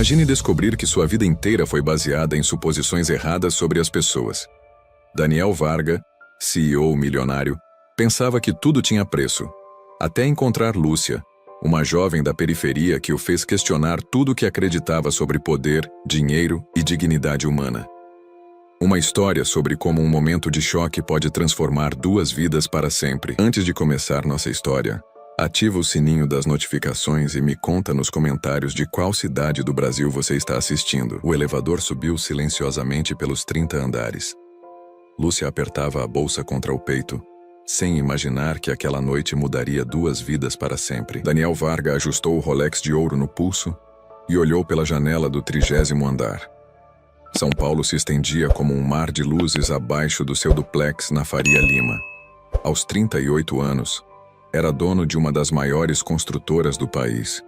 Imagine descobrir que sua vida inteira foi baseada em suposições erradas sobre as pessoas. Daniel Varga, CEO milionário, pensava que tudo tinha preço, até encontrar Lúcia, uma jovem da periferia que o fez questionar tudo o que acreditava sobre poder, dinheiro e dignidade humana. Uma história sobre como um momento de choque pode transformar duas vidas para sempre. Antes de começar nossa história, ativa o sininho das notificações e me conta nos comentários de qual cidade do Brasil você está assistindo. O elevador subiu silenciosamente pelos 30 andares. Lúcia apertava a bolsa contra o peito, sem imaginar que aquela noite mudaria duas vidas para sempre. Daniel Varga ajustou o Rolex de ouro no pulso e olhou pela janela do 30º andar. São Paulo se estendia como um mar de luzes abaixo do seu duplex na Faria Lima. Aos 38 anos, era dono de uma das maiores construtoras do país,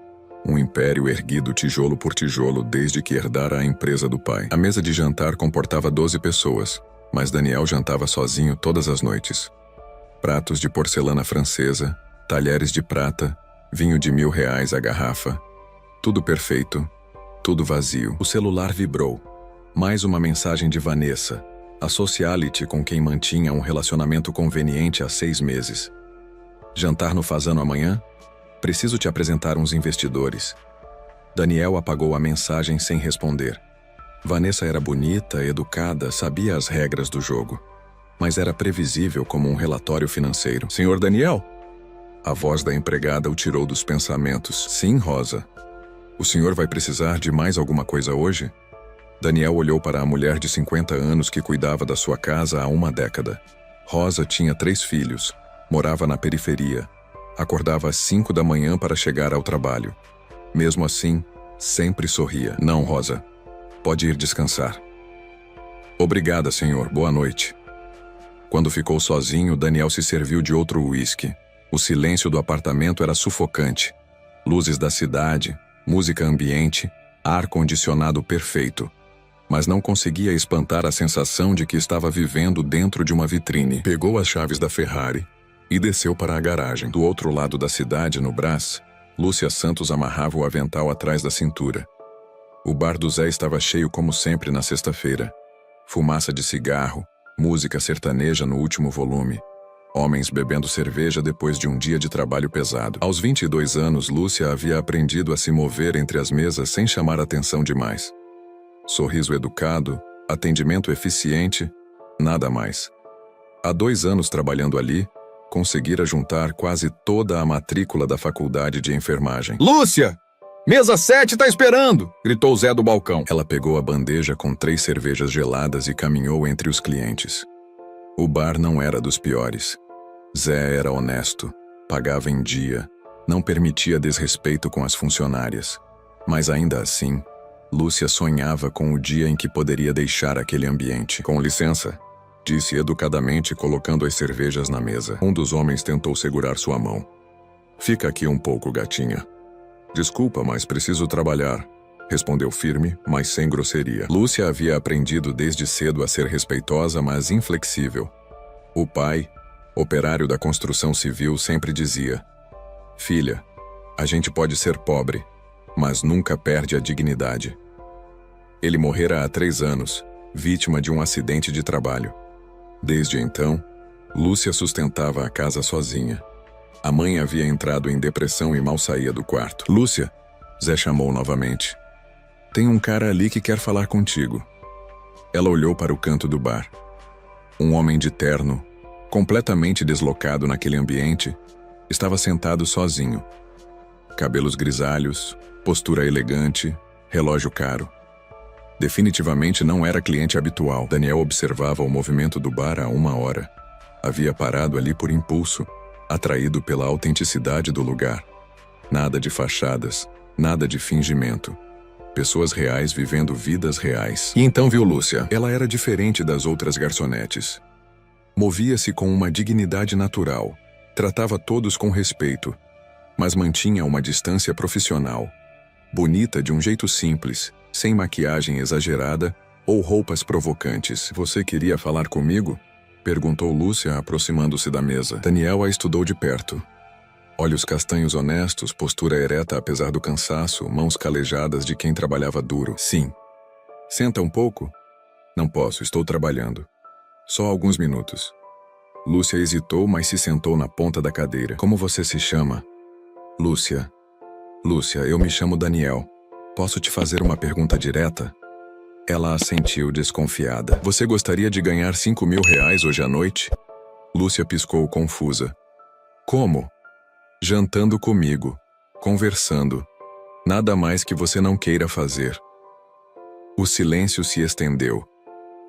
um império erguido tijolo por tijolo desde que herdara a empresa do pai. A mesa de jantar comportava 12 pessoas, mas Daniel jantava sozinho todas as noites. Pratos de porcelana francesa, talheres de prata, vinho de R$ 1.000 a garrafa. Tudo perfeito, tudo vazio. O celular vibrou. Mais uma mensagem de Vanessa, a socialite com quem mantinha um relacionamento conveniente há 6 meses. Jantar no Fazano amanhã? Preciso te apresentar uns investidores. Daniel apagou a mensagem sem responder. Vanessa era bonita, educada, sabia as regras do jogo, mas era previsível como um relatório financeiro. Senhor Daniel? A voz da empregada o tirou dos pensamentos. Sim, Rosa. O senhor vai precisar de mais alguma coisa hoje? Daniel olhou para a mulher de 50 anos que cuidava da sua casa há uma década. Rosa tinha 3 filhos, morava na periferia, acordava às 5 da manhã para chegar ao trabalho. Mesmo assim, sempre sorria. Não, Rosa. Pode ir descansar. Obrigada, senhor. Boa noite. Quando ficou sozinho, Daniel se serviu de outro uísque. O silêncio do apartamento era sufocante. Luzes da cidade, música ambiente, ar-condicionado perfeito. Mas não conseguia espantar a sensação de que estava vivendo dentro de uma vitrine. Pegou as chaves da Ferrari e desceu para a garagem. Do outro lado da cidade, no Brás, Lúcia Santos amarrava o avental atrás da cintura. O bar do Zé estava cheio como sempre na sexta-feira. Fumaça de cigarro, música sertaneja no último volume. Homens bebendo cerveja depois de um dia de trabalho pesado. Aos 22 anos, Lúcia havia aprendido a se mover entre as mesas sem chamar atenção demais. Sorriso educado, atendimento eficiente, nada mais. Há 2 anos trabalhando ali, conseguira juntar quase toda a matrícula da faculdade de enfermagem. Lúcia! Mesa 7 tá esperando! Gritou Zé do balcão. Ela pegou a bandeja com 3 cervejas geladas e caminhou entre os clientes. O bar não era dos piores. Zé era honesto, pagava em dia, não permitia desrespeito com as funcionárias. Mas ainda assim, Lúcia sonhava com o dia em que poderia deixar aquele ambiente. Com licença, disse educadamente, colocando as cervejas na mesa. Um dos homens tentou segurar sua mão. Fica aqui um pouco, gatinha. Desculpa, mas preciso trabalhar, respondeu firme, mas sem grosseria. Lúcia havia aprendido desde cedo a ser respeitosa, mas inflexível. O pai, operário da construção civil, sempre dizia: filha, a gente pode ser pobre, mas nunca perde a dignidade. Ele morrera há 3 anos, vítima de um acidente de trabalho. Desde então, Lúcia sustentava a casa sozinha. A mãe havia entrado em depressão e mal saía do quarto. Lúcia, Zé chamou novamente. Tem um cara ali que quer falar contigo. Ela olhou para o canto do bar. Um homem de terno, completamente deslocado naquele ambiente, estava sentado sozinho. Cabelos grisalhos, postura elegante, relógio caro. Definitivamente não era cliente habitual. Daniel observava o movimento do bar há 1 hora. Havia parado ali por impulso, atraído pela autenticidade do lugar. Nada de fachadas, nada de fingimento. Pessoas reais vivendo vidas reais. E então viu Lúcia. Ela era diferente das outras garçonetes. Movia-se com uma dignidade natural. Tratava todos com respeito, mas mantinha uma distância profissional. Bonita de um jeito simples, sem maquiagem exagerada ou roupas provocantes. Você queria falar comigo? Perguntou Lúcia, aproximando-se da mesa. Daniel a estudou de perto. Olhos castanhos honestos, postura ereta apesar do cansaço, mãos calejadas de quem trabalhava duro. Sim. Senta um pouco? Não posso, estou trabalhando. Só alguns minutos. Lúcia hesitou, mas se sentou na ponta da cadeira. Como você se chama? Lúcia. Lúcia, eu me chamo Daniel. Posso te fazer uma pergunta direta? Ela assentiu desconfiada. Você gostaria de ganhar 5.000 reais hoje à noite? Lúcia piscou confusa. Como? Jantando comigo. Conversando. Nada mais que você não queira fazer. O silêncio se estendeu.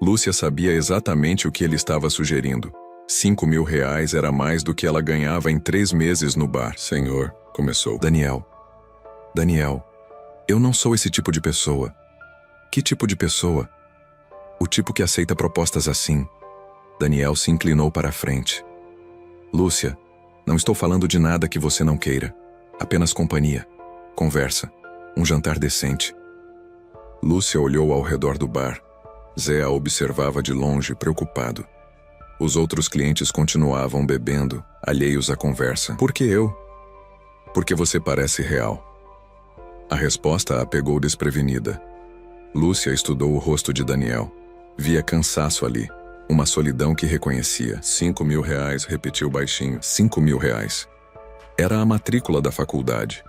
Lúcia sabia exatamente o que ele estava sugerindo. 5.000 reais era mais do que ela ganhava em 3 meses no bar. Senhor, começou. Daniel, eu não sou esse tipo de pessoa. Que tipo de pessoa? O tipo que aceita propostas assim. Daniel se inclinou para a frente. Lúcia, não estou falando de nada que você não queira. Apenas companhia, conversa, um jantar decente. Lúcia olhou ao redor do bar. Zé a observava de longe, preocupado. Os outros clientes continuavam bebendo, alheios à conversa. Por que eu? Porque você parece real. A resposta a pegou desprevenida. Lúcia estudou o rosto de Daniel. Via cansaço ali, uma solidão que reconhecia. 5.000 reais, repetiu baixinho. 5.000 reais. Era a matrícula da faculdade.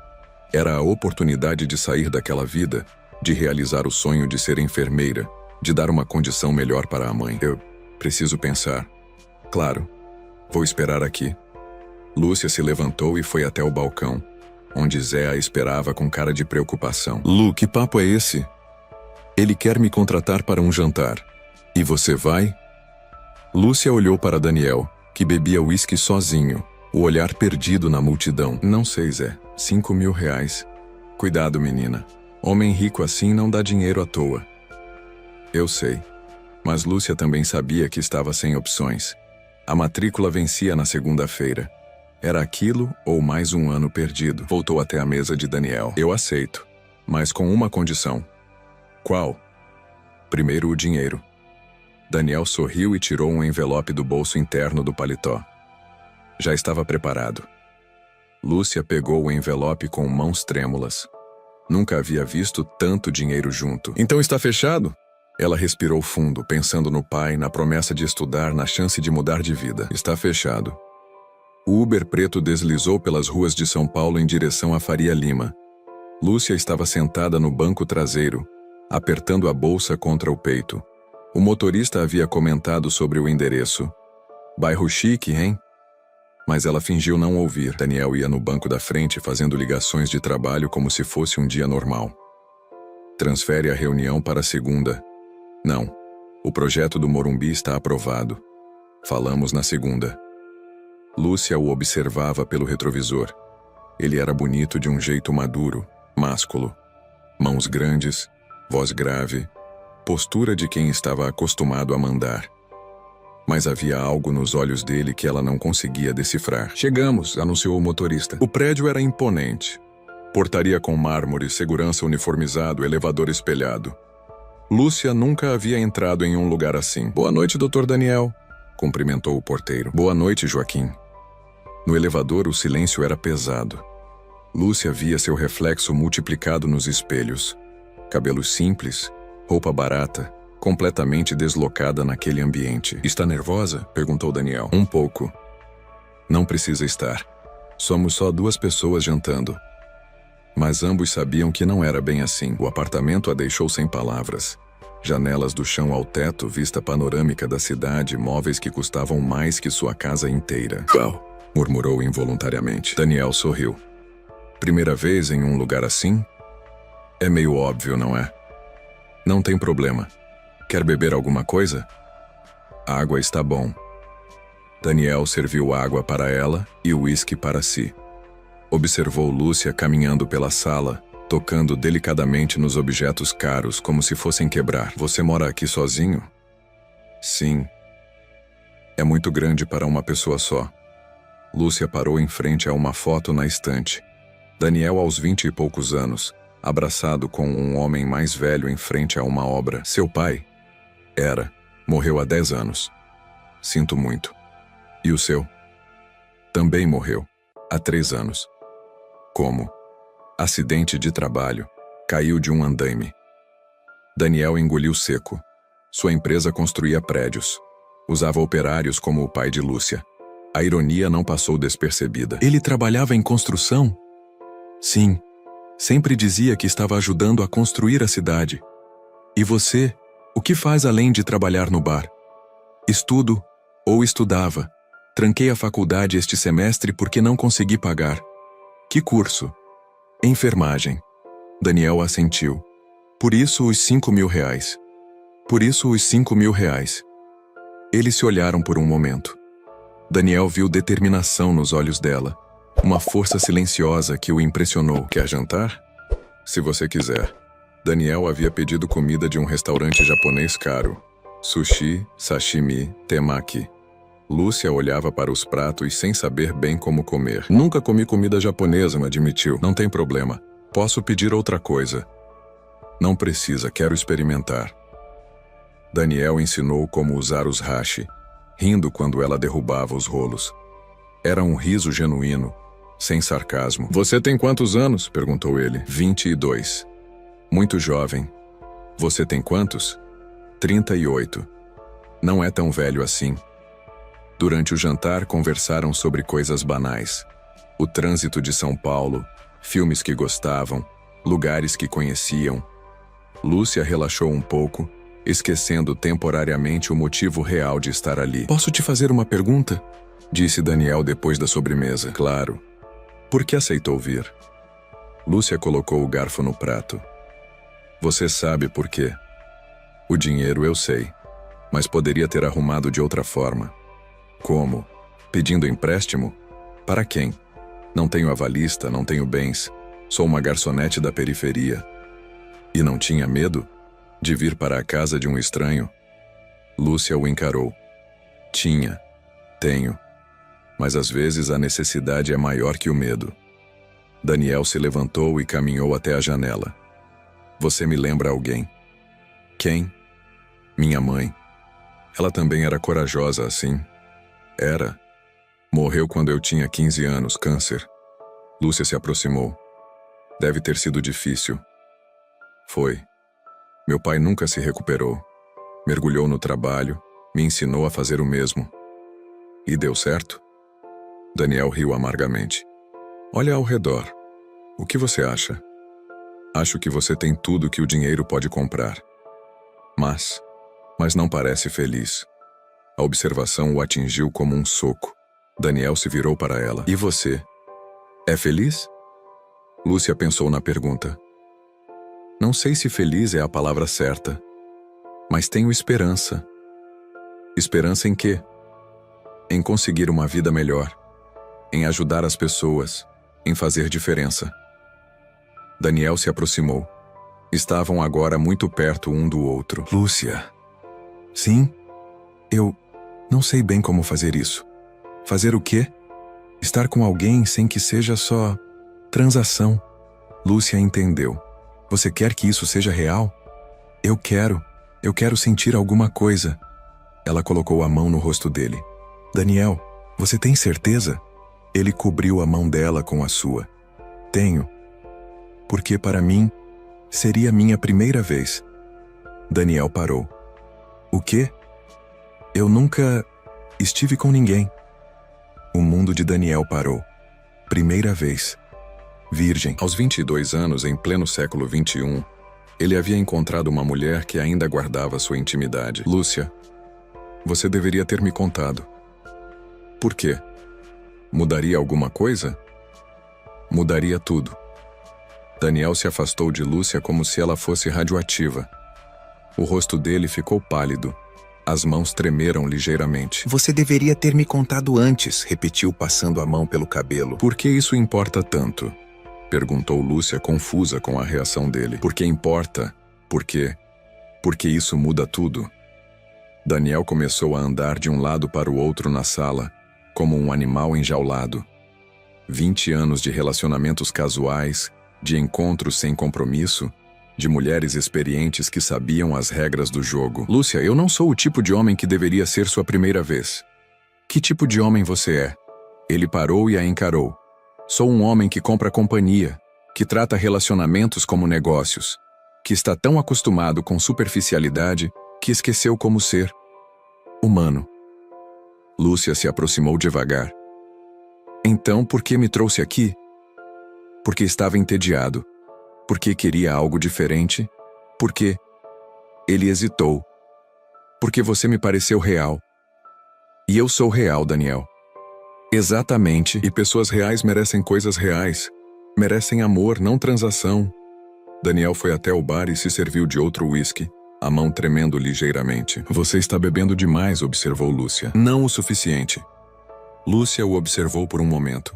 Era a oportunidade de sair daquela vida, de realizar o sonho de ser enfermeira, de dar uma condição melhor para a mãe. Eu preciso pensar. Claro, vou esperar aqui. Lúcia se levantou e foi até o balcão, onde Zé a esperava com cara de preocupação. Lu, que papo é esse? Ele quer me contratar para um jantar. E você vai? Lúcia olhou para Daniel, que bebia uísque sozinho, o olhar perdido na multidão. Não sei, Zé. 5.000 reais. Cuidado, menina. Homem rico assim não dá dinheiro à toa. Eu sei. Mas Lúcia também sabia que estava sem opções. A matrícula vencia na segunda-feira. Era aquilo ou mais um ano perdido. Voltou até a mesa de Daniel. Eu aceito, mas com uma condição. Qual? Primeiro o dinheiro. Daniel sorriu e tirou um envelope do bolso interno do paletó. Já estava preparado. Lúcia pegou o envelope com mãos trêmulas. Nunca havia visto tanto dinheiro junto. Então está fechado? Ela respirou fundo, pensando no pai, na promessa de estudar, na chance de mudar de vida. Está fechado. O Uber preto deslizou pelas ruas de São Paulo em direção a Faria Lima. Lúcia estava sentada no banco traseiro, apertando a bolsa contra o peito. O motorista havia comentado sobre o endereço. Bairro chique, hein? Mas ela fingiu não ouvir. Daniel ia no banco da frente fazendo ligações de trabalho como se fosse um dia normal. Transfere a reunião para segunda. Não. O projeto do Morumbi está aprovado. Falamos na segunda. Lúcia o observava pelo retrovisor. Ele era bonito de um jeito maduro, másculo. Mãos grandes, voz grave, postura de quem estava acostumado a mandar. Mas havia algo nos olhos dele que ela não conseguia decifrar. Chegamos, anunciou o motorista. O prédio era imponente. Portaria com mármore, segurança uniformizado, elevador espelhado. Lúcia nunca havia entrado em um lugar assim. Boa noite, Dr. Daniel, cumprimentou o porteiro. Boa noite, Joaquim. No elevador, o silêncio era pesado. Lúcia via seu reflexo multiplicado nos espelhos. Cabelos simples, roupa barata, completamente deslocada naquele ambiente. Está nervosa? Perguntou Daniel. Um pouco. Não precisa estar. Somos só 2 pessoas jantando. Mas ambos sabiam que não era bem assim. O apartamento a deixou sem palavras. Janelas do chão ao teto, vista panorâmica da cidade, móveis que custavam mais que sua casa inteira. Uau! Murmurou involuntariamente. Daniel sorriu. Primeira vez em um lugar assim? É meio óbvio, não é? Não tem problema. Quer beber alguma coisa? Água está bom. Daniel serviu água para ela e uísque para si. Observou Lúcia caminhando pela sala, tocando delicadamente nos objetos caros como se fossem quebrar. Você mora aqui sozinho? Sim. É muito grande para uma pessoa só. Lúcia parou em frente a uma foto na estante. Daniel aos 20 e poucos anos, abraçado com um homem mais velho em frente a uma obra. Seu pai? Era. Morreu há 10 anos. Sinto muito. E o seu? Também morreu. há 3 anos. Como? Acidente de trabalho. Caiu de um andaime. Daniel engoliu seco. Sua empresa construía prédios. Usava operários como o pai de Lúcia. A ironia não passou despercebida. Ele trabalhava em construção? Sim. Sempre dizia que estava ajudando a construir a cidade. E você, o que faz além de trabalhar no bar? Estudo, ou estudava. Tranquei a faculdade este semestre porque não consegui pagar. Que curso? Enfermagem. Daniel assentiu. Por isso os 5.000 reais. Por isso os 5.000 reais. Eles se olharam por um momento. Daniel viu determinação nos olhos dela. Uma força silenciosa que o impressionou. Quer jantar? Se você quiser. Daniel havia pedido comida de um restaurante japonês caro. Sushi, sashimi, temaki. Lúcia olhava para os pratos sem saber bem como comer. Nunca comi comida japonesa, admitiu. Não tem problema. Posso pedir outra coisa. Não precisa, quero experimentar. Daniel ensinou como usar os hashi, rindo quando ela derrubava os rolos. Era um riso genuíno, sem sarcasmo. Você tem quantos anos? Perguntou ele. 22. Muito jovem. Você tem quantos? 38. Não é tão velho assim. Durante o jantar, conversaram sobre coisas banais. O trânsito de São Paulo, filmes que gostavam, lugares que conheciam. Lúcia relaxou um pouco, esquecendo temporariamente o motivo real de estar ali. Posso te fazer uma pergunta? Disse Daniel depois da sobremesa. Claro. Por que aceitou vir? Lúcia colocou o garfo no prato. Você sabe por quê. O dinheiro eu sei, mas poderia ter arrumado de outra forma. Como? Pedindo empréstimo? Para quem? Não tenho avalista, não tenho bens. Sou uma garçonete da periferia. E não tinha medo de vir para a casa de um estranho? Lúcia o encarou. Tinha. Tenho. Mas às vezes a necessidade é maior que o medo. Daniel se levantou e caminhou até a janela. Você me lembra alguém? Quem? Minha mãe. Ela também era corajosa assim. Era. Morreu quando eu tinha 15 anos, câncer. Lúcia se aproximou. Deve ter sido difícil. Foi. Meu pai nunca se recuperou. Mergulhou no trabalho, me ensinou a fazer o mesmo. E deu certo? Daniel riu amargamente. Olha ao redor. O que você acha? Acho que você tem tudo que o dinheiro pode comprar. Mas não parece feliz. A observação o atingiu como um soco. Daniel se virou para ela. E você? É feliz? Lúcia pensou na pergunta. Não sei se feliz é a palavra certa, mas tenho esperança. Esperança em quê? Em conseguir uma vida melhor, em ajudar as pessoas, em fazer diferença. Daniel se aproximou. Estavam agora muito perto um do outro. Lúcia. Sim? Eu não sei bem como fazer isso. Fazer o quê? Estar com alguém sem que seja só transação. Lúcia entendeu. Você quer que isso seja real? Eu quero sentir alguma coisa. Ela colocou a mão no rosto dele. Daniel, você tem certeza? Ele cobriu a mão dela com a sua. Tenho. Porque para mim, seria minha primeira vez. Daniel parou. O quê? Eu nunca estive com ninguém. O mundo de Daniel parou. Primeira vez. Virgem. Aos 22 anos, em pleno século XXI, ele havia encontrado uma mulher que ainda guardava sua intimidade. Lúcia, você deveria ter me contado. Por quê? Mudaria alguma coisa? Mudaria tudo. Daniel se afastou de Lúcia como se ela fosse radioativa. O rosto dele ficou pálido. As mãos tremeram ligeiramente. Você deveria ter me contado antes, repetiu passando a mão pelo cabelo. Por que isso importa tanto? Perguntou Lúcia, confusa com a reação dele. Por que importa? Por quê? Porque isso muda tudo. Daniel começou a andar de um lado para o outro na sala, como um animal enjaulado. 20 anos de relacionamentos casuais, de encontros sem compromisso, de mulheres experientes que sabiam as regras do jogo. Lúcia, eu não sou o tipo de homem que deveria ser sua primeira vez. Que tipo de homem você é? Ele parou e a encarou. Sou um homem que compra companhia, que trata relacionamentos como negócios, que está tão acostumado com superficialidade que esqueceu como ser humano. Lúcia se aproximou devagar. Então, por que me trouxe aqui? Porque estava entediado. Porque queria algo diferente. Porque... Ele hesitou. Porque você me pareceu real. E eu sou real, Daniel. Exatamente. E pessoas reais merecem coisas reais. Merecem amor, não transação. Daniel foi até o bar e se serviu de outro uísque, a mão tremendo ligeiramente. Você está bebendo demais, observou Lúcia. Não o suficiente. Lúcia o observou por um momento.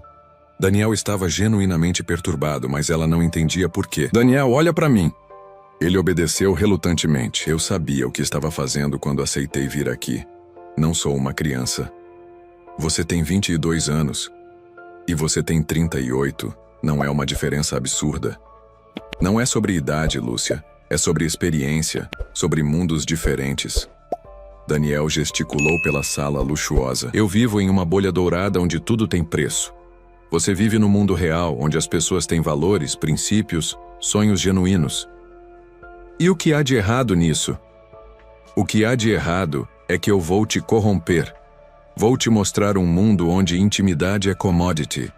Daniel estava genuinamente perturbado, mas ela não entendia por quê. Daniel, olha para mim. Ele obedeceu relutantemente. Eu sabia o que estava fazendo quando aceitei vir aqui. Não sou uma criança. Você tem 22 anos. E você tem 38. Não é uma diferença absurda. Não é sobre idade, Lúcia. É sobre experiência, sobre mundos diferentes. Daniel gesticulou pela sala luxuosa. Eu vivo em uma bolha dourada onde tudo tem preço. Você vive no mundo real, onde as pessoas têm valores, princípios, sonhos genuínos. E o que há de errado nisso? O que há de errado é que eu vou te corromper. Vou te mostrar um mundo onde intimidade é commodity,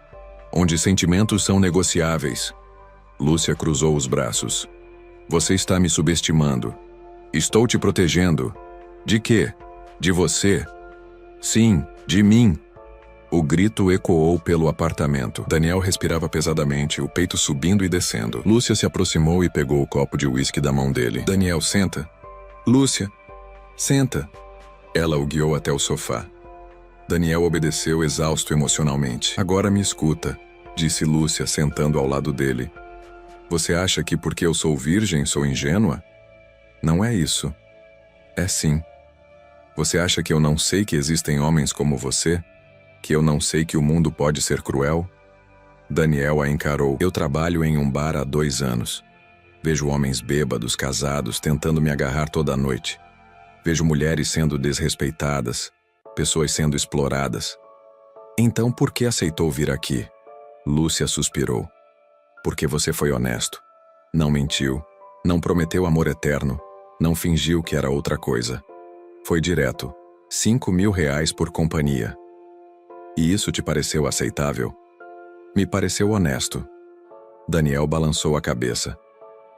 onde sentimentos são negociáveis. Lúcia cruzou os braços. Você está me subestimando. Estou te protegendo. De quê? De você? Sim, de mim. O grito ecoou pelo apartamento. Daniel respirava pesadamente, o peito subindo e descendo. Lúcia se aproximou e pegou o copo de uísque da mão dele. Daniel, senta. Lúcia, senta. Ela o guiou até o sofá. Daniel obedeceu, exausto emocionalmente. Agora me escuta, disse Lúcia, sentando ao lado dele. Você acha que porque eu sou virgem sou ingênua? Não é isso. É sim. Você acha que eu não sei que existem homens como você? Que eu não sei que o mundo pode ser cruel? Daniel a encarou. Eu trabalho em um bar há 2 anos. Vejo homens bêbados, casados, tentando me agarrar toda a noite. Vejo mulheres sendo desrespeitadas, pessoas sendo exploradas. Então por que aceitou vir aqui? Lúcia suspirou. Porque você foi honesto. Não mentiu. Não prometeu amor eterno. Não fingiu que era outra coisa. Foi direto. 5.000 reais por companhia. E isso te pareceu aceitável? Me pareceu honesto. Daniel balançou a cabeça.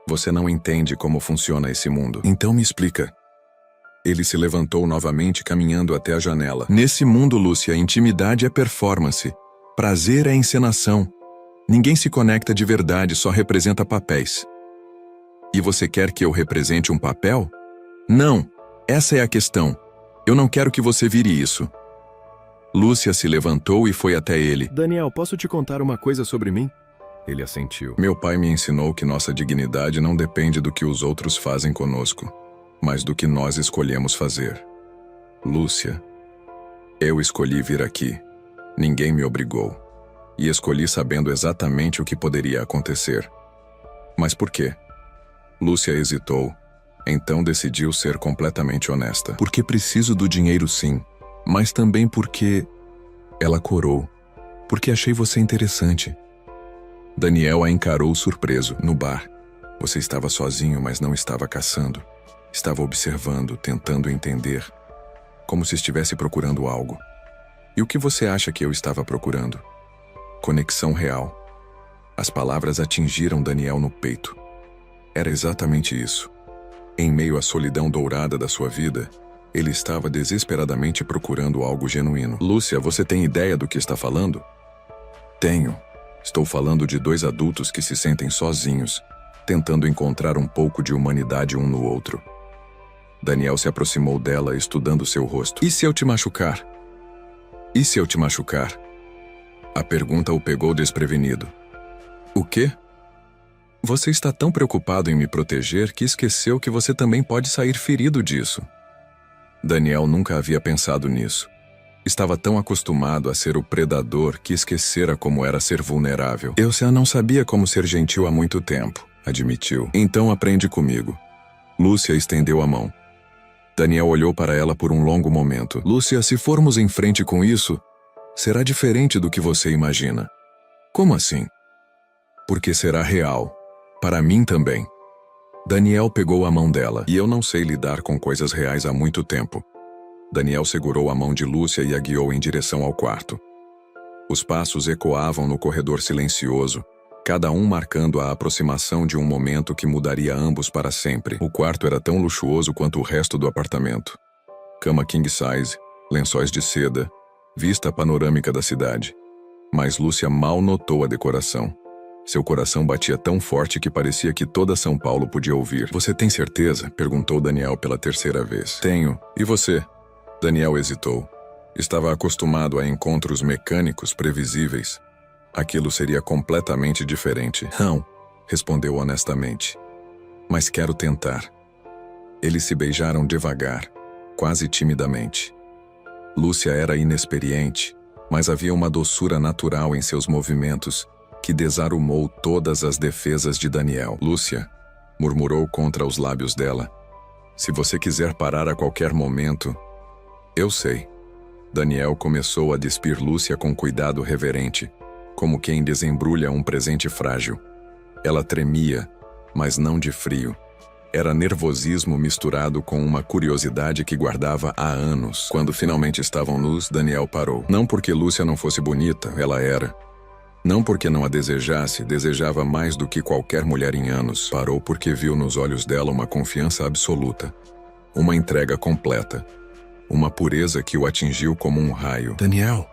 Você não entende como funciona esse mundo. Então me explica. Ele se levantou novamente, caminhando até a janela. Nesse mundo, Lúcia, intimidade é performance. Prazer é encenação. Ninguém se conecta de verdade, só representa papéis. E você quer que eu represente um papel? Não, essa é a questão. Eu não quero que você vire isso. Lúcia se levantou e foi até ele. Daniel, posso te contar uma coisa sobre mim? Ele assentiu. Meu pai me ensinou que nossa dignidade não depende do que os outros fazem conosco, mas do que nós escolhemos fazer. Lúcia, eu escolhi vir aqui. Ninguém me obrigou. E escolhi sabendo exatamente o que poderia acontecer. Mas por quê? Lúcia hesitou. Então decidiu ser completamente honesta. Porque preciso do dinheiro, sim. Mas também porque... Ela corou. Porque achei você interessante. Daniel a encarou surpreso, no bar. Você estava sozinho, mas não estava caçando. Estava observando, tentando entender. Como se estivesse procurando algo. E o que você acha que eu estava procurando? Conexão real. As palavras atingiram Daniel no peito. Era exatamente isso. Em meio à solidão dourada da sua vida, ele estava desesperadamente procurando algo genuíno. Lúcia, você tem ideia do que está falando? Tenho. Estou falando de 2 adultos que se sentem sozinhos, tentando encontrar um pouco de humanidade um no outro. Daniel se aproximou dela, estudando seu rosto. E se eu te machucar? E se eu te machucar? A pergunta o pegou desprevenido. O quê? Você está tão preocupado em me proteger que esqueceu que você também pode sair ferido disso. Daniel nunca havia pensado nisso. Estava tão acostumado a ser o predador que esquecera como era ser vulnerável. Eu já não sabia como ser gentil há muito tempo, admitiu. Então aprende comigo. Lúcia estendeu a mão. Daniel olhou para ela por um longo momento. Lúcia, se formos em frente com isso, será diferente do que você imagina. Como assim? Porque será real. Para mim também. Daniel pegou a mão dela. E eu não sei lidar com coisas reais há muito tempo. Daniel segurou a mão de Lúcia e a guiou em direção ao quarto. Os passos ecoavam no corredor silencioso, cada um marcando a aproximação de um momento que mudaria ambos para sempre. O quarto era tão luxuoso quanto o resto do apartamento. Cama king size, lençóis de seda, vista panorâmica da cidade. Mas Lúcia mal notou a decoração. Seu coração batia tão forte que parecia que toda São Paulo podia ouvir. Você tem certeza? Perguntou Daniel pela terceira vez. Tenho. E você? Daniel hesitou. Estava acostumado a encontros mecânicos previsíveis. Aquilo seria completamente diferente. Não, respondeu honestamente. Mas quero tentar. Eles se beijaram devagar, quase timidamente. Lúcia era inexperiente, mas havia uma doçura natural em seus movimentos que desarrumou todas as defesas de Daniel. Lúcia, murmurou contra os lábios dela. Se você quiser parar a qualquer momento... Eu sei. Daniel começou a despir Lúcia com cuidado reverente, como quem desembrulha um presente frágil. Ela tremia, mas não de frio. Era nervosismo misturado com uma curiosidade que guardava há anos. Quando finalmente estavam nus, Daniel parou. Não porque Lúcia não fosse bonita, ela era. Não porque não a desejasse, desejava mais do que qualquer mulher em anos. Parou porque viu nos olhos dela uma confiança absoluta. Uma entrega completa. Uma pureza que o atingiu como um raio. Daniel,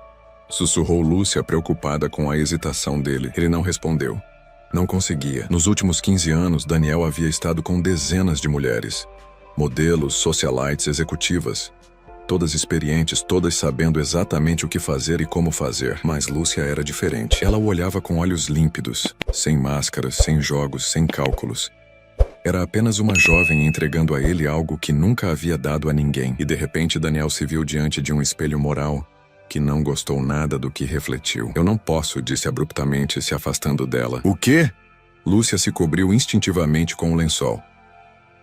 sussurrou Lúcia, preocupada com a hesitação dele. Ele não respondeu. Não conseguia. Nos últimos 15 anos, Daniel havia estado com dezenas de mulheres. Modelos, socialites, executivas. Todas experientes, todas sabendo exatamente o que fazer e como fazer. Mas Lúcia era diferente. Ela o olhava com olhos límpidos, sem máscaras, sem jogos, sem cálculos. Era apenas uma jovem entregando a ele algo que nunca havia dado a ninguém. E de repente Daniel se viu diante de um espelho moral que não gostou nada do que refletiu. Eu não posso, disse abruptamente, se afastando dela. O quê? Lúcia se cobriu instintivamente com o lençol.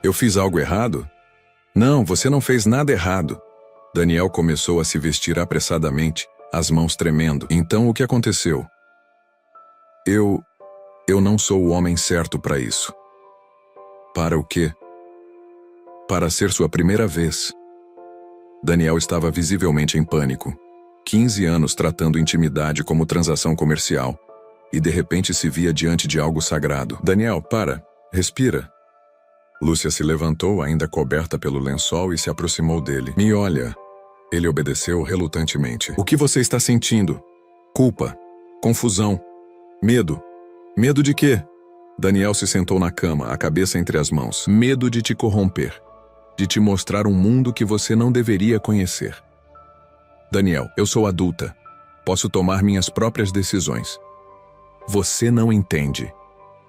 Eu fiz algo errado? Não, você não fez nada errado. Daniel começou a se vestir apressadamente, as mãos tremendo. Então o que aconteceu? Eu não sou o homem certo para isso. Para o quê? Para ser sua primeira vez. Daniel estava visivelmente em pânico. 15 anos tratando intimidade como transação comercial. E de repente se via diante de algo sagrado. Daniel, para. Respira. Lúcia se levantou, ainda coberta pelo lençol, e se aproximou dele. Me olha. Ele obedeceu relutantemente. O que você está sentindo? Culpa. Confusão. Medo. Medo de quê? Daniel se sentou na cama, a cabeça entre as mãos. Medo de te corromper. De te mostrar um mundo que você não deveria conhecer. Daniel, eu sou adulta. Posso tomar minhas próprias decisões. Você não entende.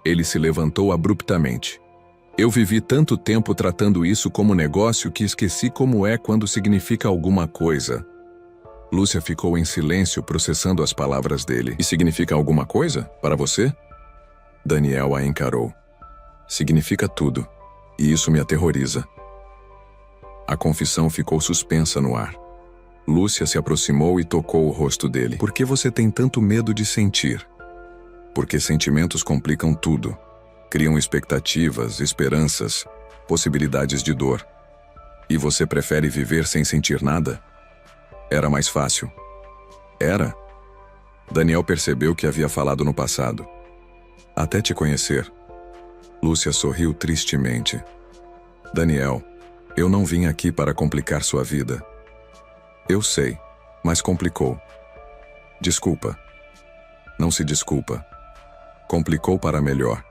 Ele se levantou abruptamente. Eu vivi tanto tempo tratando isso como negócio que esqueci como é quando significa alguma coisa. Lúcia ficou em silêncio, processando as palavras dele. E significa alguma coisa? Para você? Daniel a encarou. Significa tudo. E isso me aterroriza. A confissão ficou suspensa no ar. Lúcia se aproximou e tocou o rosto dele. Por que você tem tanto medo de sentir? Porque sentimentos complicam tudo. Criam expectativas, esperanças, possibilidades de dor. E você prefere viver sem sentir nada? Era mais fácil. Era. Daniel percebeu que havia falado no passado. Até te conhecer. Lúcia sorriu tristemente. Daniel, eu não vim aqui para complicar sua vida. Eu sei, mas complicou. Desculpa. Não se desculpa. Complicou para melhor.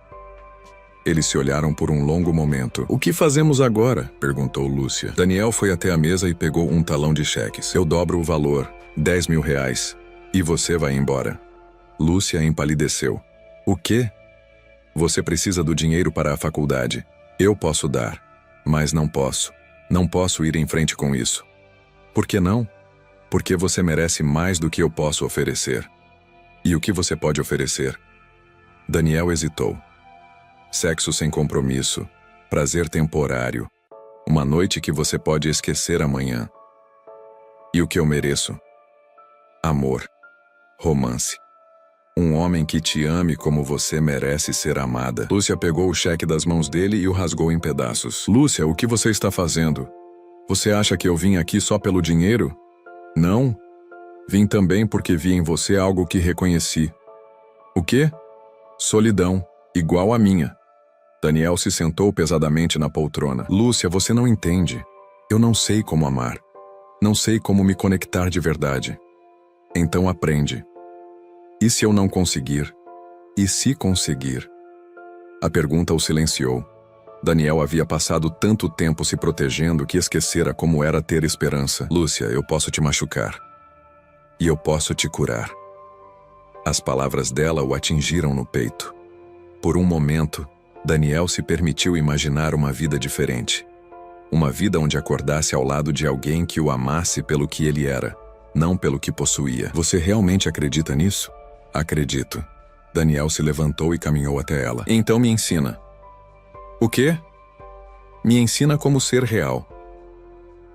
Eles se olharam por um longo momento. O que fazemos agora? Perguntou Lúcia. Daniel foi até a mesa e pegou um talão de cheques. Eu dobro o valor, 10 mil reais. E você vai embora. Lúcia empalideceu. O quê? Você precisa do dinheiro para a faculdade. Eu posso dar, mas não posso. Não posso ir em frente com isso. Por que não? Porque você merece mais do que eu posso oferecer. E o que você pode oferecer? Daniel hesitou. Sexo sem compromisso, prazer temporário, uma noite que você pode esquecer amanhã. E o que eu mereço? Amor, romance, Um homem que te ame como você merece ser amada. Lúcia pegou o cheque das mãos dele e o rasgou em pedaços. Lúcia, o que você está fazendo? Você acha que eu vim aqui só pelo dinheiro? Não. Vim também porque vi em você algo que reconheci. O quê? Solidão, igual a minha. Daniel se sentou pesadamente na poltrona. Lúcia, você não entende. Eu não sei como amar. Não sei como me conectar de verdade. Então aprende. E se eu não conseguir? E se conseguir? A pergunta o silenciou. Daniel havia passado tanto tempo se protegendo que esquecera como era ter esperança. Lúcia, eu posso te machucar. E eu posso te curar. As palavras dela o atingiram no peito. Por um momento, Daniel se permitiu imaginar uma vida diferente. Uma vida onde acordasse ao lado de alguém que o amasse pelo que ele era, não pelo que possuía. Você realmente acredita nisso? Acredito. Daniel se levantou e caminhou até ela. Então me ensina. O quê? Me ensina como ser real.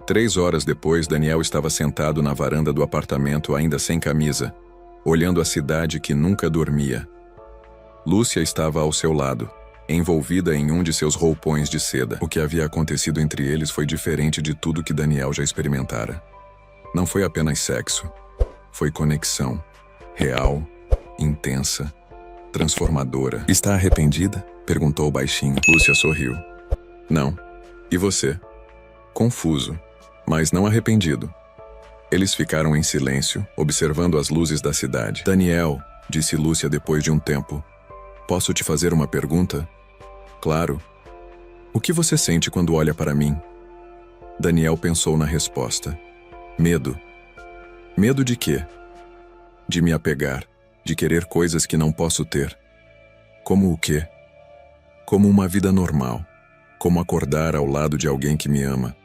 3 horas depois, Daniel estava sentado na varanda do apartamento ainda sem camisa, olhando a cidade que nunca dormia. Lúcia estava ao seu lado, envolvida em um de seus roupões de seda. O que havia acontecido entre eles foi diferente de tudo que Daniel já experimentara. Não foi apenas sexo. Foi conexão. Real, intensa, transformadora. Está arrependida? Perguntou baixinho. Lúcia sorriu. Não. E você? Confuso, mas não arrependido. Eles ficaram em silêncio, observando as luzes da cidade. Daniel, disse Lúcia depois de um tempo. Posso te fazer uma pergunta? Claro. O que você sente quando olha para mim? Daniel pensou na resposta. Medo. Medo de quê? De me apegar, de querer coisas que não posso ter. Como o quê? Como uma vida normal. Como acordar ao lado de alguém que me ama.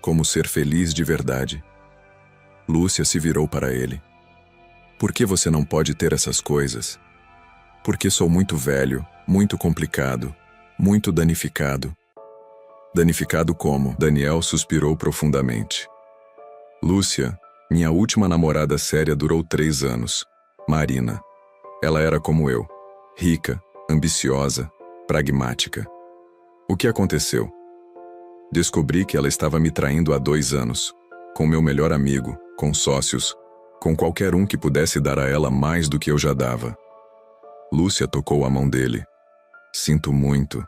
Como ser feliz de verdade. Lúcia se virou para ele. Por que você não pode ter essas coisas? Porque sou muito velho, muito complicado, muito danificado. Danificado como? Daniel suspirou profundamente. Lúcia, minha última namorada séria durou 3 anos. Marina. Ela era como eu. Rica, ambiciosa, pragmática. O que aconteceu? Descobri que ela estava me traindo há 2 anos. Com meu melhor amigo, com sócios, com qualquer um que pudesse dar a ela mais do que eu já dava. Lúcia tocou a mão dele. Sinto muito.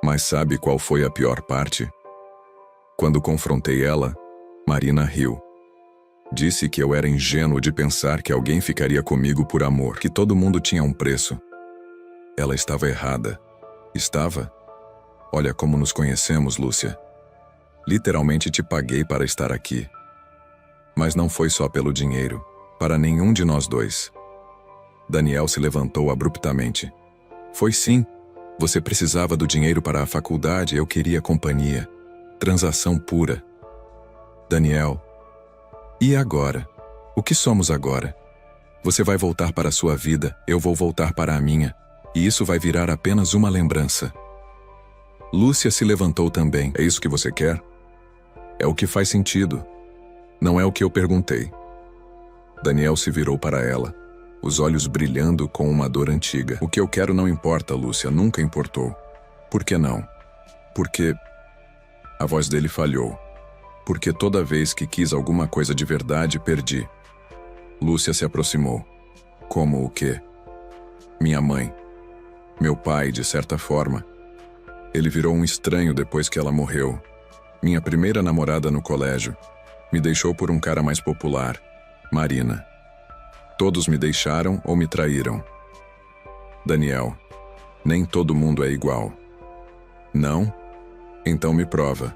Mas sabe qual foi a pior parte? Quando confrontei ela, Marina riu. Disse que eu era ingênuo de pensar que alguém ficaria comigo por amor, que todo mundo tinha um preço. Ela estava errada. Estava? Olha como nos conhecemos, Lúcia. Literalmente te paguei para estar aqui. Mas não foi só pelo dinheiro, para nenhum de nós dois. Daniel se levantou abruptamente. Foi sim. Você precisava do dinheiro para a faculdade, eu queria companhia. Transação pura. Daniel. E agora? O que somos agora? Você vai voltar para a sua vida, eu vou voltar para a minha, e isso vai virar apenas uma lembrança. Lúcia se levantou também. É isso que você quer? É o que faz sentido. Não é o que eu perguntei. Daniel se virou para ela, os olhos brilhando com uma dor antiga. O que eu quero não importa, Lúcia, nunca importou. Por que não? Porque... A voz dele falhou. Porque toda vez que quis alguma coisa de verdade, perdi. Lúcia se aproximou. Como o quê? Minha mãe. Meu pai, de certa forma. Ele virou um estranho depois que ela morreu. Minha primeira namorada no colégio. Me deixou por um cara mais popular. Marina. Todos me deixaram ou me traíram. Daniel. Nem todo mundo é igual. Não? Então me prova.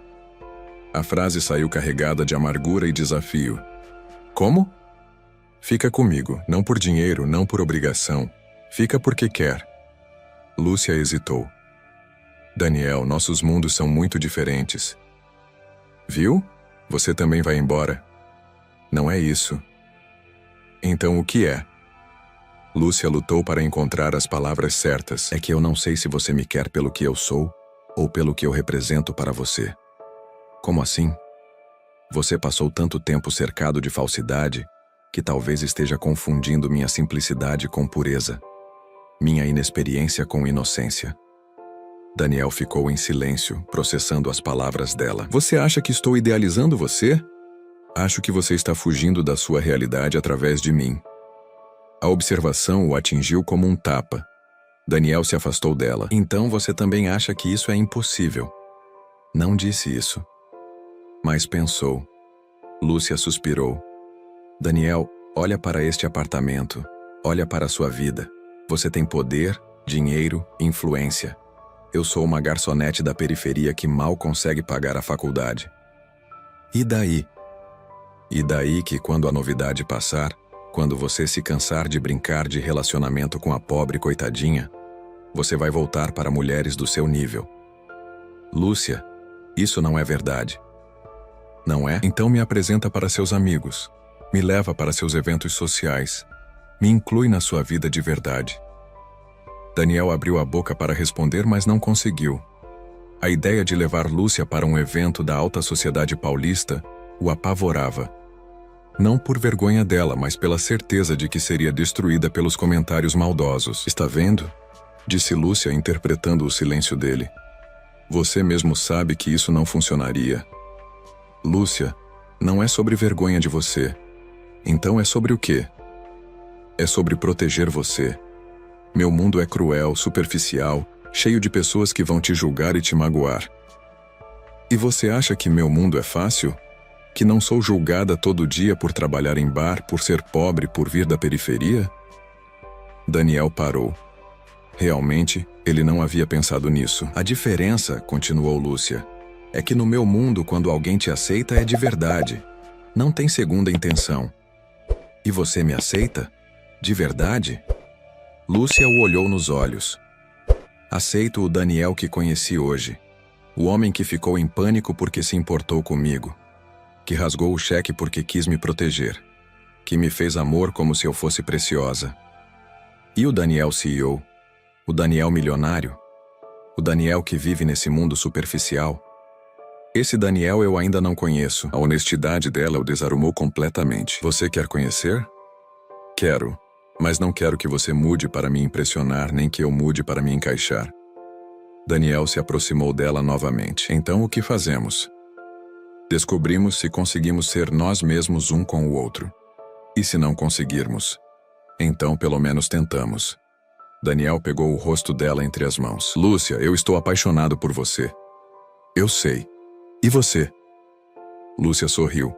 A frase saiu carregada de amargura e desafio. Como? Fica comigo, não por dinheiro, não por obrigação. Fica porque quer. Lúcia hesitou. Daniel, nossos mundos são muito diferentes. Viu? Você também vai embora. Não é isso. Então o que é? Lúcia lutou para encontrar as palavras certas. É que eu não sei se você me quer pelo que eu sou ou pelo que eu represento para você. Como assim? Você passou tanto tempo cercado de falsidade que talvez esteja confundindo minha simplicidade com pureza, minha inexperiência com inocência. Daniel ficou em silêncio, processando as palavras dela. Você acha que estou idealizando você? Acho que você está fugindo da sua realidade através de mim. A observação o atingiu como um tapa. Daniel se afastou dela. Então você também acha que isso é impossível? Não disse isso. Mas pensou. Lúcia suspirou. Daniel, olha para este apartamento. Olha para a sua vida. Você tem poder, dinheiro, influência. Eu sou uma garçonete da periferia que mal consegue pagar a faculdade. E daí? E daí que quando a novidade passar, quando você se cansar de brincar de relacionamento com a pobre coitadinha, você vai voltar para mulheres do seu nível. Lúcia, isso não é verdade. Não é? Então me apresenta para seus amigos. Me leva para seus eventos sociais. Me inclui na sua vida de verdade. Daniel abriu a boca para responder, mas não conseguiu. A ideia de levar Lúcia para um evento da alta sociedade paulista o apavorava. Não por vergonha dela, mas pela certeza de que seria destruída pelos comentários maldosos. Está vendo? Disse Lúcia, interpretando o silêncio dele. Você mesmo sabe que isso não funcionaria. Lúcia, não é sobre vergonha de você. Então é sobre o quê? É sobre proteger você. Meu mundo é cruel, superficial, cheio de pessoas que vão te julgar e te magoar. E você acha que meu mundo é fácil? Que não sou julgada todo dia por trabalhar em bar, por ser pobre, por vir da periferia? Daniel parou. Realmente, ele não havia pensado nisso. A diferença, continuou Lúcia, é que no meu mundo, quando alguém te aceita, é de verdade. Não tem segunda intenção. E você me aceita? De verdade? Lúcia o olhou nos olhos. Aceito o Daniel que conheci hoje. O homem que ficou em pânico porque se importou comigo. Que rasgou o cheque porque quis me proteger. Que me fez amor como se eu fosse preciosa. E o Daniel CEO? O Daniel milionário? O Daniel que vive nesse mundo superficial? Esse Daniel eu ainda não conheço. A honestidade dela o desarumou completamente. Você quer conhecer? Quero. Mas não quero que você mude para me impressionar, nem que eu mude para me encaixar. Daniel se aproximou dela novamente. Então o que fazemos? Descobrimos se conseguimos ser nós mesmos um com o outro. E se não conseguirmos? Então pelo menos tentamos. Daniel pegou o rosto dela entre as mãos. Lúcia, eu estou apaixonado por você. Eu sei. E você? Lúcia sorriu.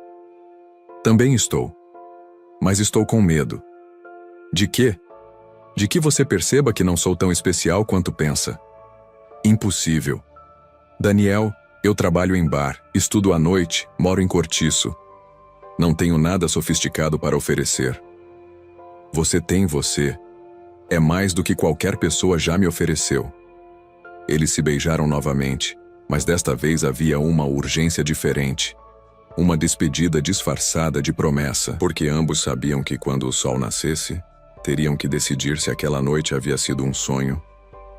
Também estou. Mas estou com medo. De quê? De que você perceba que não sou tão especial quanto pensa. Impossível. Daniel, eu trabalho em bar, estudo à noite, moro em cortiço. Não tenho nada sofisticado para oferecer. Você tem você. É mais do que qualquer pessoa já me ofereceu. Eles se beijaram novamente, mas desta vez havia uma urgência diferente. Uma despedida disfarçada de promessa, porque ambos sabiam que quando o sol nascesse, teriam que decidir se aquela noite havia sido um sonho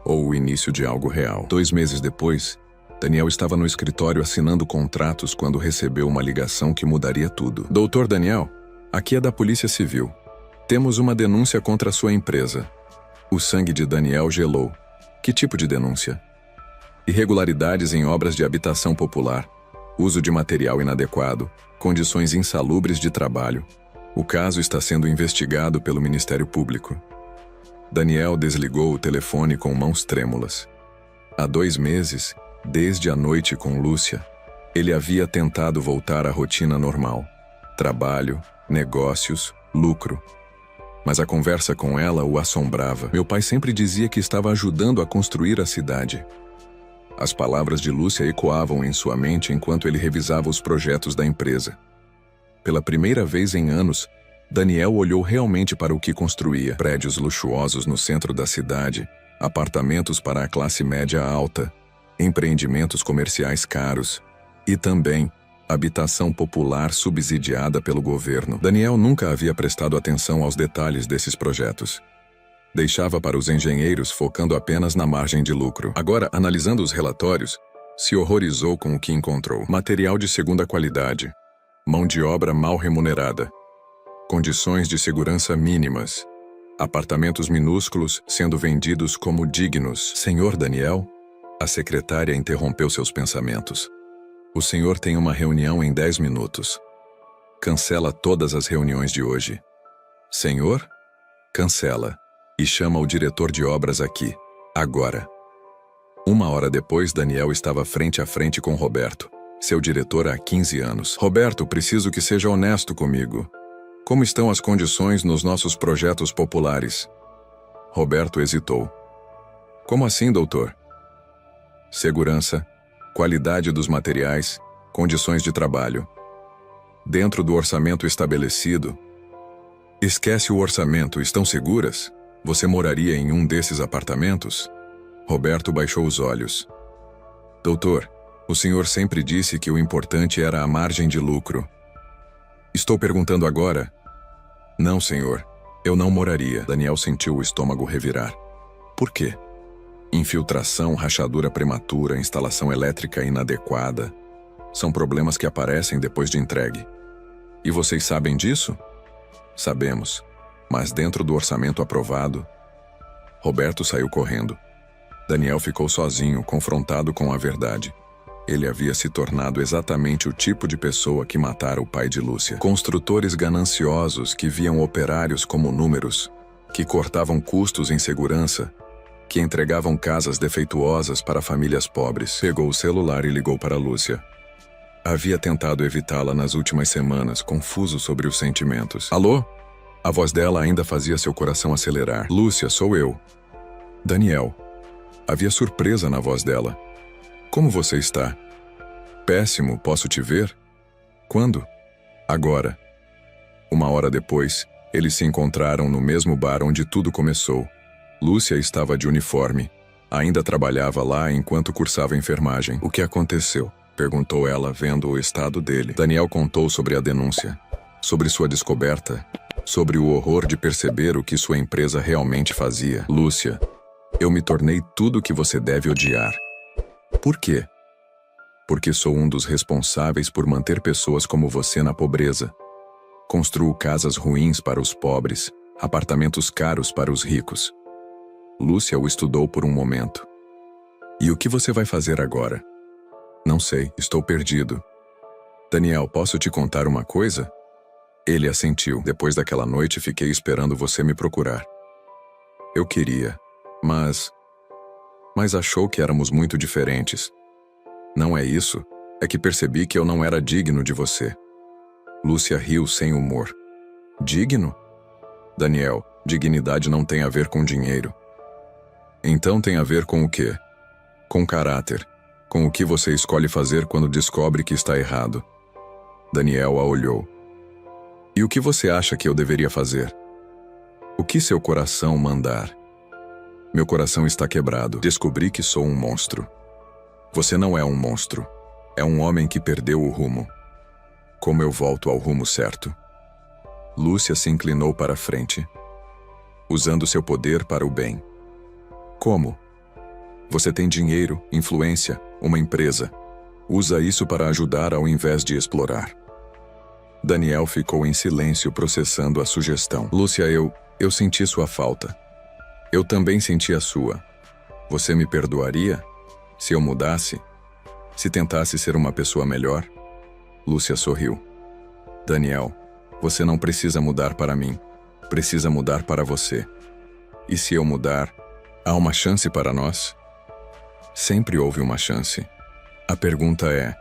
ou o início de algo real. 2 meses depois, Daniel estava no escritório assinando contratos quando recebeu uma ligação que mudaria tudo. Doutor Daniel, aqui é da Polícia Civil. Temos uma denúncia contra a sua empresa. O sangue de Daniel gelou. Que tipo de denúncia? Irregularidades em obras de habitação popular, uso de material inadequado, condições insalubres de trabalho. O caso está sendo investigado pelo Ministério Público. Daniel desligou o telefone com mãos trêmulas. Há 2 meses, desde a noite com Lúcia, ele havia tentado voltar à rotina normal. Trabalho, negócios, lucro. Mas a conversa com ela o assombrava. Meu pai sempre dizia que estava ajudando a construir a cidade. As palavras de Lúcia ecoavam em sua mente enquanto ele revisava os projetos da empresa. Pela primeira vez em anos, Daniel olhou realmente para o que construía. Prédios luxuosos no centro da cidade, apartamentos para a classe média alta, empreendimentos comerciais caros e também habitação popular subsidiada pelo governo. Daniel nunca havia prestado atenção aos detalhes desses projetos. Deixava para os engenheiros, focando apenas na margem de lucro. Agora, analisando os relatórios, se horrorizou com o que encontrou. Material de segunda qualidade. Mão de obra mal remunerada. Condições de segurança mínimas. Apartamentos minúsculos sendo vendidos como dignos. Senhor Daniel? A secretária interrompeu seus pensamentos. O senhor tem uma reunião em 10 minutos. Cancela todas as reuniões de hoje. Senhor? Cancela. E chama o diretor de obras aqui, agora. 1 hora depois, Daniel estava frente a frente com Roberto, seu diretor há 15 anos. Roberto, preciso que seja honesto comigo. Como estão as condições nos nossos projetos populares? Roberto hesitou. Como assim, doutor? Segurança, qualidade dos materiais, condições de trabalho. Dentro do orçamento estabelecido. Esquece o orçamento, estão seguras? Você moraria em um desses apartamentos? Roberto baixou os olhos. Doutor, o senhor sempre disse que o importante era a margem de lucro. Estou perguntando agora. Não, senhor. Eu não moraria. Daniel sentiu o estômago revirar. Por quê? Infiltração, rachadura prematura, instalação elétrica inadequada. São problemas que aparecem depois de entregue. E vocês sabem disso? Sabemos. Mas dentro do orçamento aprovado... Roberto saiu correndo. Daniel ficou sozinho, confrontado com a verdade. Ele havia se tornado exatamente o tipo de pessoa que matara o pai de Lúcia. Construtores gananciosos que viam operários como números, que cortavam custos em segurança, que entregavam casas defeituosas para famílias pobres. Pegou o celular e ligou para Lúcia. Havia tentado evitá-la nas últimas semanas, confuso sobre os sentimentos. Alô? A voz dela ainda fazia seu coração acelerar. Lúcia, sou eu. Daniel. Havia surpresa na voz dela. Como você está? Péssimo, posso te ver? Quando? Agora. 1 hora depois, eles se encontraram no mesmo bar onde tudo começou. Lúcia estava de uniforme. Ainda trabalhava lá enquanto cursava enfermagem. O que aconteceu? Perguntou ela, vendo o estado dele. Daniel contou sobre a denúncia, sobre sua descoberta, sobre o horror de perceber o que sua empresa realmente fazia. Lúcia, eu me tornei tudo o que você deve odiar. Por quê? Porque sou um dos responsáveis por manter pessoas como você na pobreza. Construo casas ruins para os pobres, apartamentos caros para os ricos. Lúcia o estudou por um momento. E o que você vai fazer agora? Não sei, estou perdido. Daniel, posso te contar uma coisa? Ele assentiu. Depois daquela noite, fiquei esperando você me procurar. Eu queria, mas achou que éramos muito diferentes. Não é isso, é que percebi que eu não era digno de você. Lúcia riu sem humor. Digno? Daniel, dignidade não tem a ver com dinheiro. Então tem a ver com o quê? Com caráter, com o que você escolhe fazer quando descobre que está errado. Daniel a olhou. E o que você acha que eu deveria fazer? O que seu coração mandar? Meu coração está quebrado. Descobri que sou um monstro. Você não é um monstro. É um homem que perdeu o rumo. Como eu volto ao rumo certo? Lúcia se inclinou para a frente, usando seu poder para o bem. Como? Você tem dinheiro, influência, uma empresa. Usa isso para ajudar ao invés de explorar. Daniel ficou em silêncio processando a sugestão. Lúcia, eu senti sua falta. Eu também senti a sua. Você me perdoaria? Se eu mudasse? Se tentasse ser uma pessoa melhor? Lúcia sorriu. Daniel, você não precisa mudar para mim. Precisa mudar para você. E se eu mudar, há uma chance para nós? Sempre houve uma chance. A pergunta é,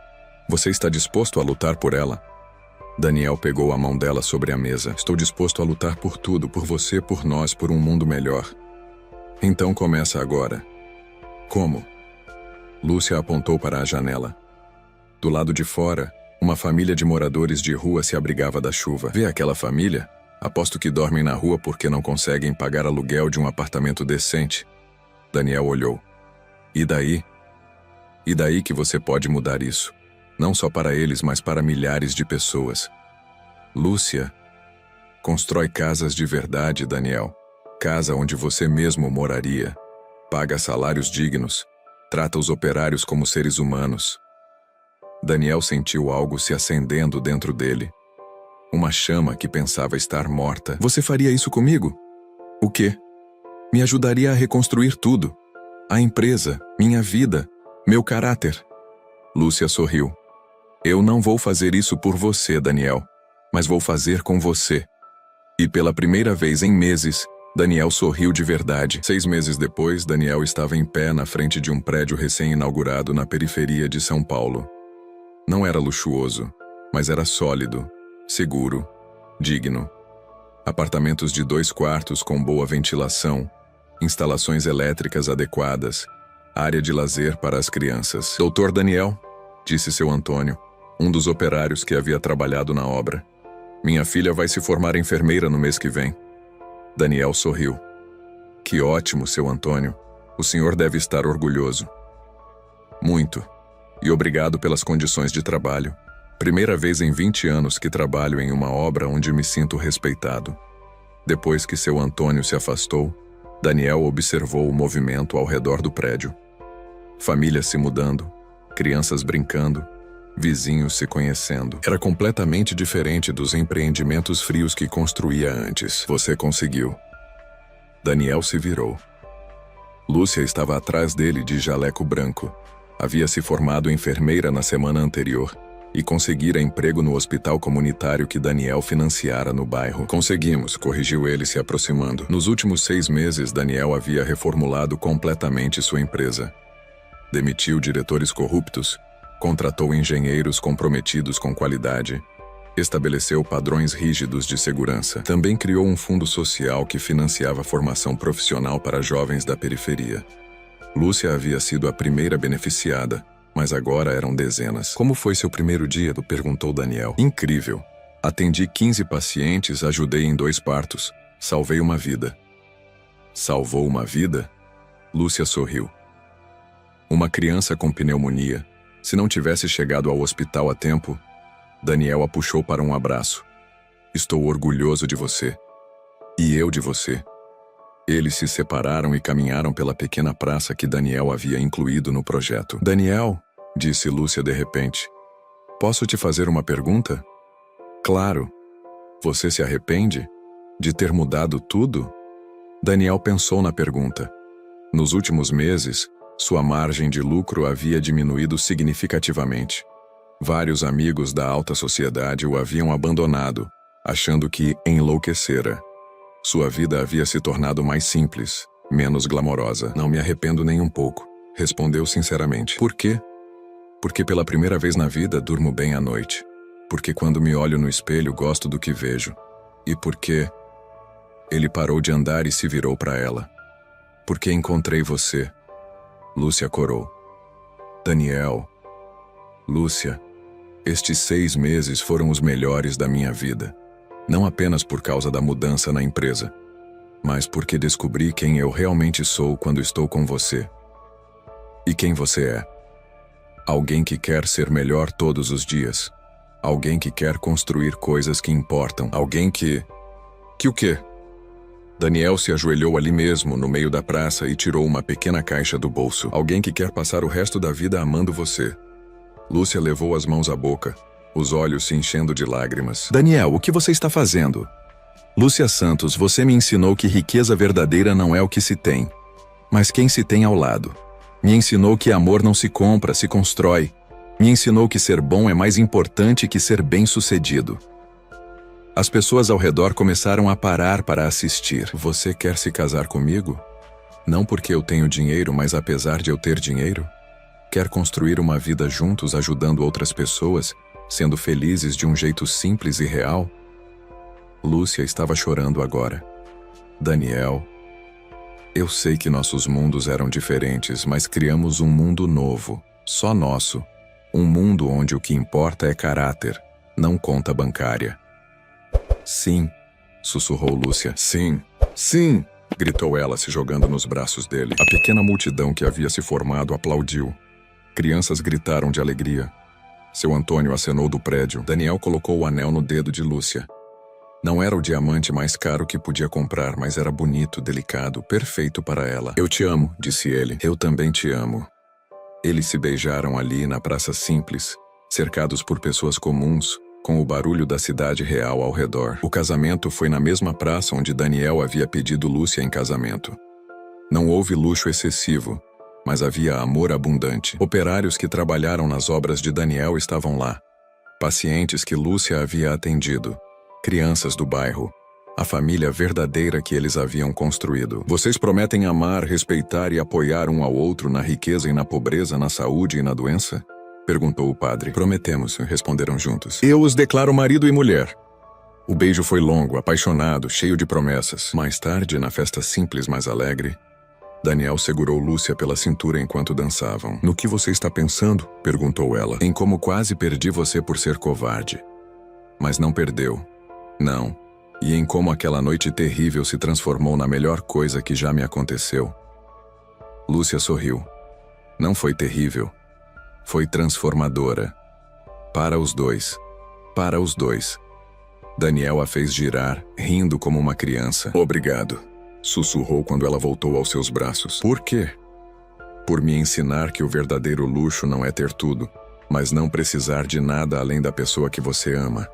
você está disposto a lutar por ela? Daniel pegou a mão dela sobre a mesa. Estou disposto a lutar por tudo, por você, por nós, por um mundo melhor. Então começa agora. Como? Lúcia apontou para a janela. Do lado de fora, uma família de moradores de rua se abrigava da chuva. Vê aquela família? Aposto que dormem na rua porque não conseguem pagar aluguel de um apartamento decente. Daniel olhou. E daí? E daí que você pode mudar isso. Não só para eles, mas para milhares de pessoas. Lúcia, constrói casas de verdade, Daniel. Casa onde você mesmo moraria. Paga salários dignos. Trata os operários como seres humanos. Daniel sentiu algo se acendendo dentro dele. Uma chama que pensava estar morta. Você faria isso comigo? O quê? Me ajudaria a reconstruir tudo. A empresa, minha vida, meu caráter. Lúcia sorriu. Eu não vou fazer isso por você, Daniel, mas vou fazer com você. E pela primeira vez em meses, Daniel sorriu de verdade. 6 meses depois, Daniel estava em pé na frente de um prédio recém-inaugurado na periferia de São Paulo. Não era luxuoso, mas era sólido, seguro, digno. Apartamentos de 2 quartos com boa ventilação, instalações elétricas adequadas, área de lazer para as crianças. Doutor Daniel, disse seu Antônio, um dos operários que havia trabalhado na obra. Minha filha vai se formar enfermeira no mês que vem. Daniel sorriu. Que ótimo, seu Antônio. O senhor deve estar orgulhoso. Muito. E obrigado pelas condições de trabalho. Primeira vez em 20 anos que trabalho em uma obra onde me sinto respeitado. Depois que seu Antônio se afastou, Daniel observou o movimento ao redor do prédio. Famílias se mudando, crianças brincando, vizinhos se conhecendo. Era completamente diferente dos empreendimentos frios que construía antes. Você conseguiu. Daniel se virou. Lúcia estava atrás dele de jaleco branco. Havia se formado enfermeira na semana anterior e conseguira emprego no hospital comunitário que Daniel financiara no bairro. Conseguimos, corrigiu ele se aproximando. Nos últimos 6 meses, Daniel havia reformulado completamente sua empresa. Demitiu diretores corruptos, contratou engenheiros comprometidos com qualidade, estabeleceu padrões rígidos de segurança. Também criou um fundo social que financiava a formação profissional para jovens da periferia. Lúcia havia sido a primeira beneficiada, mas agora eram dezenas. Como foi seu primeiro dia? Perguntou Daniel. Incrível. Atendi 15 pacientes, ajudei em 2 partos, salvei uma vida. Salvou uma vida? Lúcia sorriu. Uma criança com pneumonia. Se não tivesse chegado ao hospital a tempo, Daniel a puxou para um abraço. Estou orgulhoso de você. E eu de você. Eles se separaram e caminharam pela pequena praça que Daniel havia incluído no projeto. Daniel, disse Lúcia de repente, posso te fazer uma pergunta? Claro. Você se arrepende de ter mudado tudo? Daniel pensou na pergunta. Nos últimos meses, sua margem de lucro havia diminuído significativamente. Vários amigos da alta sociedade o haviam abandonado, achando que enlouquecera. Sua vida havia se tornado mais simples, menos glamourosa. Não me arrependo nem um pouco, respondeu sinceramente. Por quê? Porque pela primeira vez na vida durmo bem à noite. Porque quando me olho no espelho gosto do que vejo. E porque... Ele parou de andar e se virou para ela. Porque encontrei você. Lúcia corou. Daniel. Lúcia, estes 6 meses foram os melhores da minha vida. Não apenas por causa da mudança na empresa, mas porque descobri quem eu realmente sou quando estou com você. E quem você é? Alguém que quer ser melhor todos os dias. Alguém que quer construir coisas que importam. Alguém que... Que o quê? Daniel se ajoelhou ali mesmo, no meio da praça, e tirou uma pequena caixa do bolso. Alguém que quer passar o resto da vida amando você. Lúcia levou as mãos à boca, os olhos se enchendo de lágrimas. Daniel, o que você está fazendo? Lúcia Santos, você me ensinou que riqueza verdadeira não é o que se tem, mas quem se tem ao lado. Me ensinou que amor não se compra, se constrói. Me ensinou que ser bom é mais importante que ser bem-sucedido. As pessoas ao redor começaram a parar para assistir. Você quer se casar comigo? Não porque eu tenho dinheiro, mas apesar de eu ter dinheiro? Quer construir uma vida juntos ajudando outras pessoas, sendo felizes de um jeito simples e real? Lúcia estava chorando agora. Daniel, eu sei que nossos mundos eram diferentes, mas criamos um mundo novo, só nosso. Um mundo onde o que importa é caráter, não conta bancária. Sim, sussurrou Lúcia. Sim, sim, gritou ela se jogando nos braços dele. A pequena multidão que havia se formado aplaudiu. Crianças gritaram de alegria. Seu Antônio acenou do prédio. Daniel colocou o anel no dedo de Lúcia. Não era o diamante mais caro que podia comprar, mas era bonito, delicado, perfeito para ela. Eu te amo, disse ele. Eu também te amo. Eles se beijaram ali na praça simples, cercados por pessoas comuns, com o barulho da cidade real ao redor. O casamento foi na mesma praça onde Daniel havia pedido Lúcia em casamento. Não houve luxo excessivo, mas havia amor abundante. Operários que trabalharam nas obras de Daniel estavam lá. Pacientes que Lúcia havia atendido. Crianças do bairro. A família verdadeira que eles haviam construído. Vocês prometem amar, respeitar e apoiar um ao outro na riqueza e na pobreza, na saúde e na doença? Perguntou o padre. Prometemos, responderam juntos. Eu os declaro marido e mulher. O beijo foi longo, apaixonado, cheio de promessas. Mais tarde, na festa simples, mas alegre, Daniel segurou Lúcia pela cintura enquanto dançavam. No que você está pensando? Perguntou ela. Em como quase perdi você por ser covarde. Mas não perdeu. Não. E em como aquela noite terrível se transformou na melhor coisa que já me aconteceu. Lúcia sorriu. Não foi terrível. Foi transformadora. Para os dois. Para os dois. Daniel a fez girar, rindo como uma criança. Obrigado, sussurrou quando ela voltou aos seus braços. Por quê? Por me ensinar que o verdadeiro luxo não é ter tudo, mas não precisar de nada além da pessoa que você ama.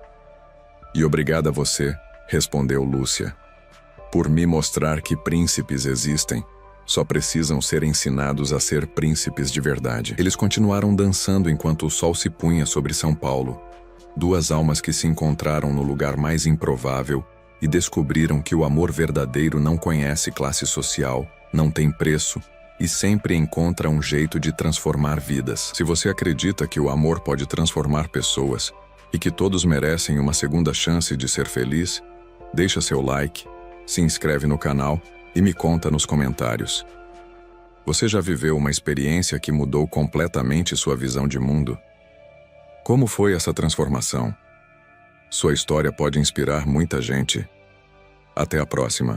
E obrigada a você, respondeu Lúcia. Por me mostrar que príncipes existem. Só precisam ser ensinados a ser príncipes de verdade. Eles continuaram dançando enquanto o sol se punha sobre São Paulo. Duas almas que se encontraram no lugar mais improvável e descobriram que o amor verdadeiro não conhece classe social, não tem preço e sempre encontra um jeito de transformar vidas. Se você acredita que o amor pode transformar pessoas e que todos merecem uma segunda chance de ser feliz, deixa seu like, se inscreve no canal e me conta nos comentários. Você já viveu uma experiência que mudou completamente sua visão de mundo? Como foi essa transformação? Sua história pode inspirar muita gente. Até a próxima.